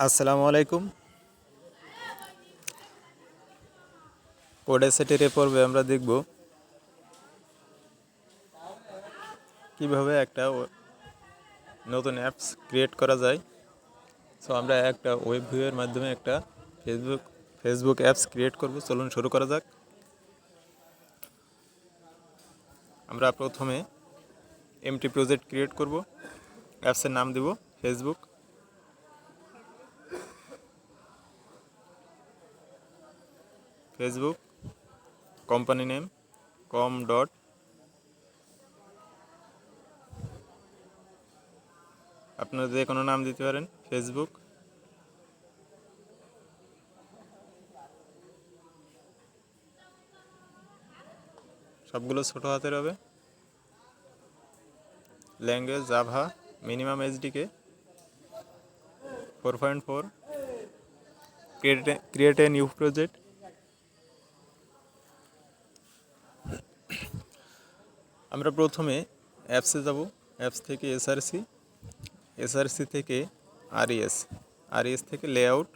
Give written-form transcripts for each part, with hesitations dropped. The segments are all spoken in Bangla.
আসসালামু আলাইকুম। কোডাসেটের এ পর্বে আমরা দেখব কিভাবে একটা নতুন অ্যাপস ক্রিয়েট করা যায়। সো আমরা একটা ওয়েব ভিউয়ের মাধ্যমে একটা ফেসবুক অ্যাপস ক্রিয়েট করব। চলুন শুরু করা যাক। আমরা প্রথমে এমটি প্রজেক্ট ক্রিয়েট করব। অ্যাপসের নাম দেব Facebook. Company name com dot, আপনারা যে কোনো নাম দিতে পারেন। ফেসবুক সবগুলো ছোট হাতের হবে। Language Java, minimum SDK 4.4। Create a new project. আমরা প্রথমে অ্যাপসে যাব। অ্যাপস থেকে এসআরসি থেকে আরইএস থেকে লেআউট,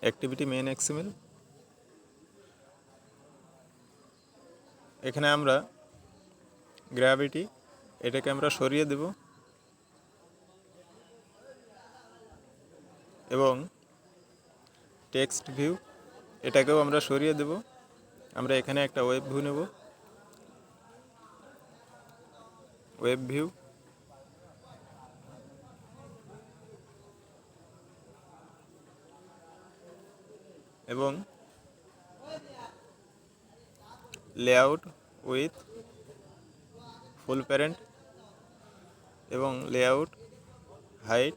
অ্যাক্টিভিটি মেন এক্সএমএল। এখানে আমরা গ্র্যাভিটি এটাকে আমরা সরিয়ে দেব এবং টেক্সট ভিউ এটাকেও আমরা সরিয়ে দেব। আমরা এখানে একটা ওয়েব ভিউ নেব। ওয়েব ভিউ এবং লেআউট উইথ ফুল প্যারেন্ট এবং লেআউট হাইট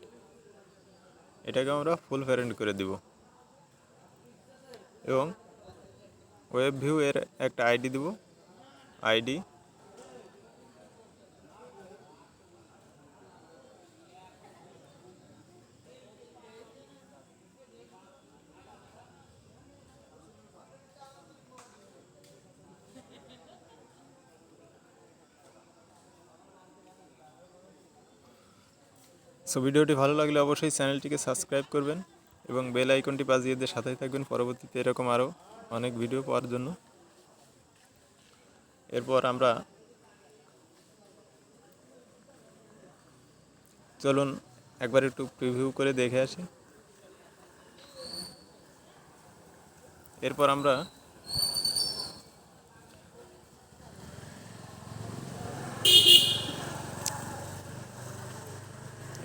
এটাকে আমরা ফুল প্যারেন্ট করে দেব এবং ওয়েব ভিউ এর একটা আইডি দেব। আইডি সো ভিডিওটি ভালো লাগলে অবশ্যই চ্যানেলটিকে সাবস্ক্রাইব করবেন এবং বেল আইকনটি বাজিয়ে দিয়ে সাথেই থাকবেন পরবর্তীতে এরকম আরও অনেক ভিডিও পাওয়ার জন্য। এরপর আমরা চলুন একবার একটু প্রিভিউ করে দেখে আসি। এরপর আমরা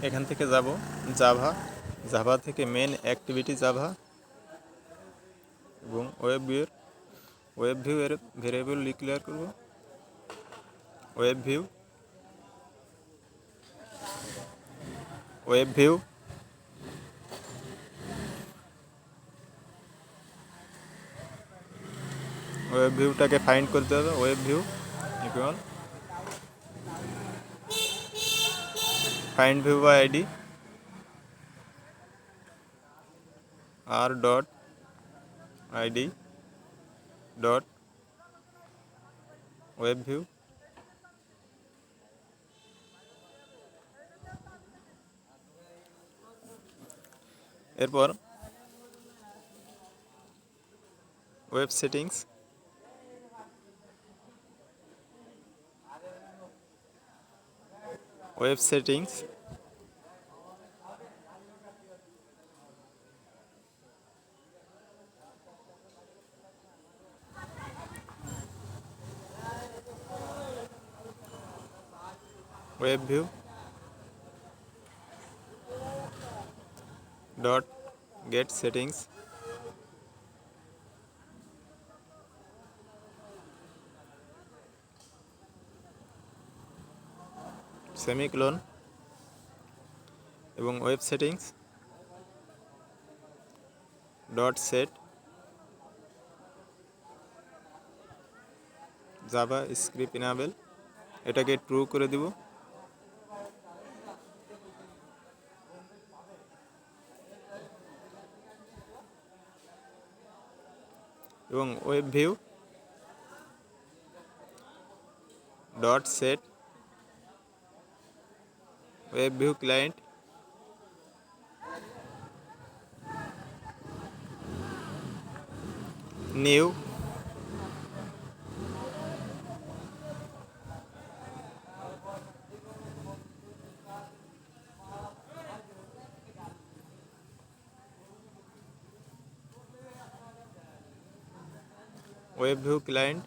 এখান থেকে যাব জাভা থেকে মেন অ্যাক্টিভিটি জাভা এবং ওয়েব ভিউ এর ভেরিয়েবল ডিক্লেয়ার করব। ওয়েব ভিউটাকে ফাইন্ড করতে হবে। Web view equal find view by ID R dot ID dot web view. এরপর web settings web view dot get settings semicolon এবং web settings dot set JavaScript enable এটাকে ট্রু করে দিব এবং web view dot set web view client new, web view client,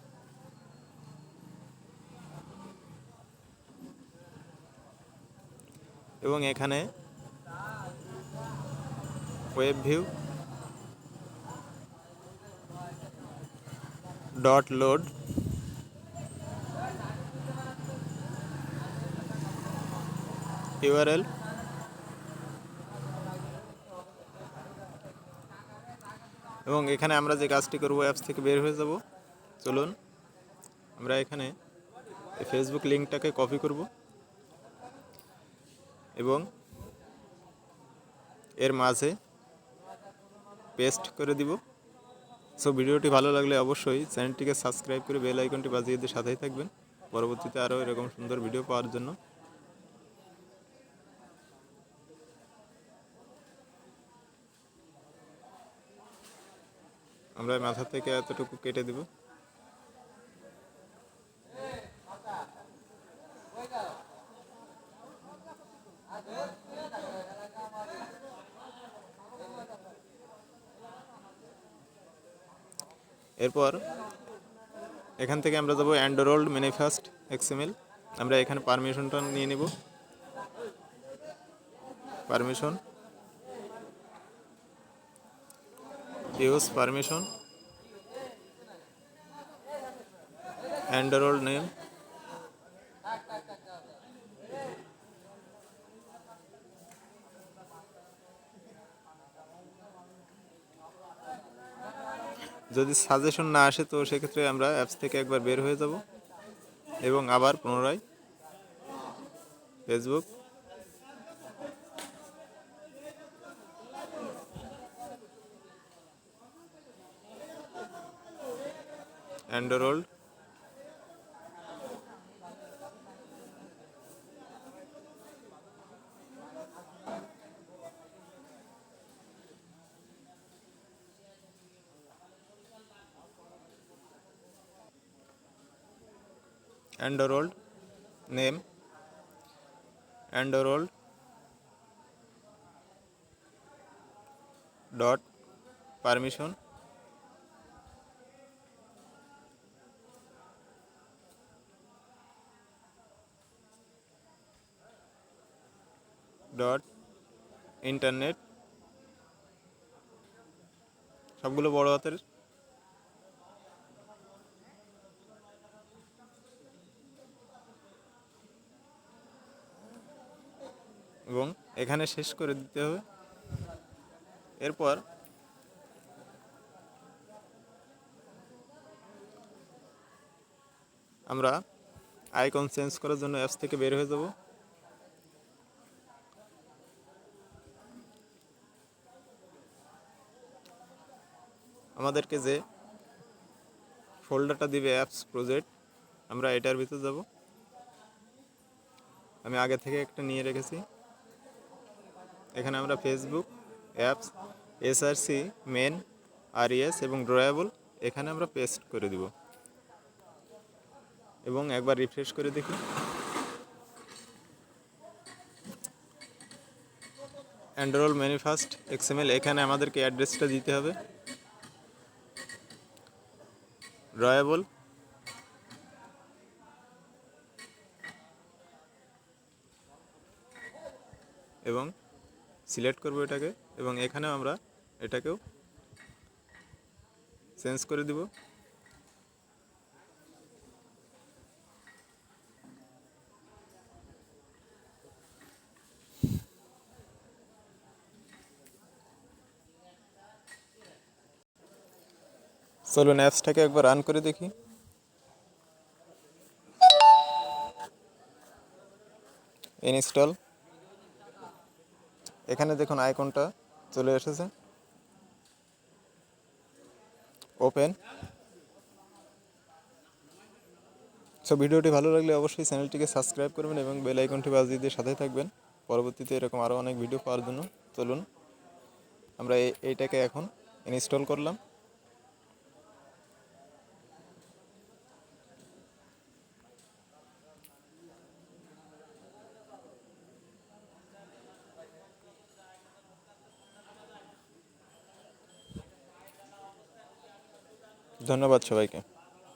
এবং এখানে web view dot load URL, এবং এখানে আমরা যে কাজটি করব অ্যাপস থেকে বের হয়ে যাব। চলুন আমরা এখানে এই ফেসবুক লিঙ্কটাকে কপি করব এবং এর মাঝে পেস্ট করে দিব। সো ভিডিওটি ভালো লাগলে অবশ্যই চ্যানেলটিকে সাবস্ক্রাইব করে বেল আইকনটি বাজিয়ে দিয়ে সাথেই থাকবেন পরবর্তীতে আরও এরকম সুন্দর ভিডিও পাওয়ার জন্য। আমরা মাথা থেকে এতটুকু কেটে দেব। এরপর এখান থেকে আমরা যাব এন্ডরোল্ড ম্যানিফেস্ট এক্সএমএল। আমরা এখানে পারমিশনটা নিয়ে নেব। পারমিশন, ইউজ পারমিশন, এন্ডরোল্ড নেম, যদি সাজেশন না আসে তো সেক্ষেত্রে আমরা অ্যাপস থেকে একবার বের হয়ে যাব এবং আবার পুনরায় Facebook, android, android name, android dot permission, dot internet, সবগুলো বড় হাতের, এবং এখানে শেষ করে দিতে হবে। এরপর আমরা আইকন চেঞ্জ করার জন্য অ্যাপস থেকে বের হয়ে যাব। আমাদেরকে যে ফোল্ডারটা দিবে অ্যাপস প্রজেক্ট, আমরা এটার ভিতর যাব। আমি আগে থেকে একটা নিয়ে রেখেছি। এখানে আমরা Facebook apps, SRC, main, RES এবং ড্রয়াবল এখানে আমরা পেস্ট করে দিব এবং একবার রিফ্রেশ করে দেখি। এন্ডরোল ম্যানিফেস্ট এক্সএমএল, এখানে আমাদেরকে অ্যাড্রেসটা দিতে হবে। ড্রয়াবল এবং সিলেক্ট করব এটাকে, এবং এখানেও আমরা এটাকেও চেঞ্জ করে দিব। চলুন অ্যাপসটাকে একবার রান করে দেখি। ইনস্টল, এখানে দেখুন আইকনটা চলে এসেছে। ওপেন। সো ভিডিওটি ভালো লাগলে অবশ্যই চ্যানেলটিকে সাবস্ক্রাইব করবেন এবং বেল আইকনটি বাজিয়ে দিয়ে সাথে থাকবেন পরবর্তীতে এরকম আরও অনেক ভিডিও পাওয়ার জন্য। চলুন আমরা এইটাকে এখন ইনস্টল করলাম। ধন্যবাদ সবাইকে।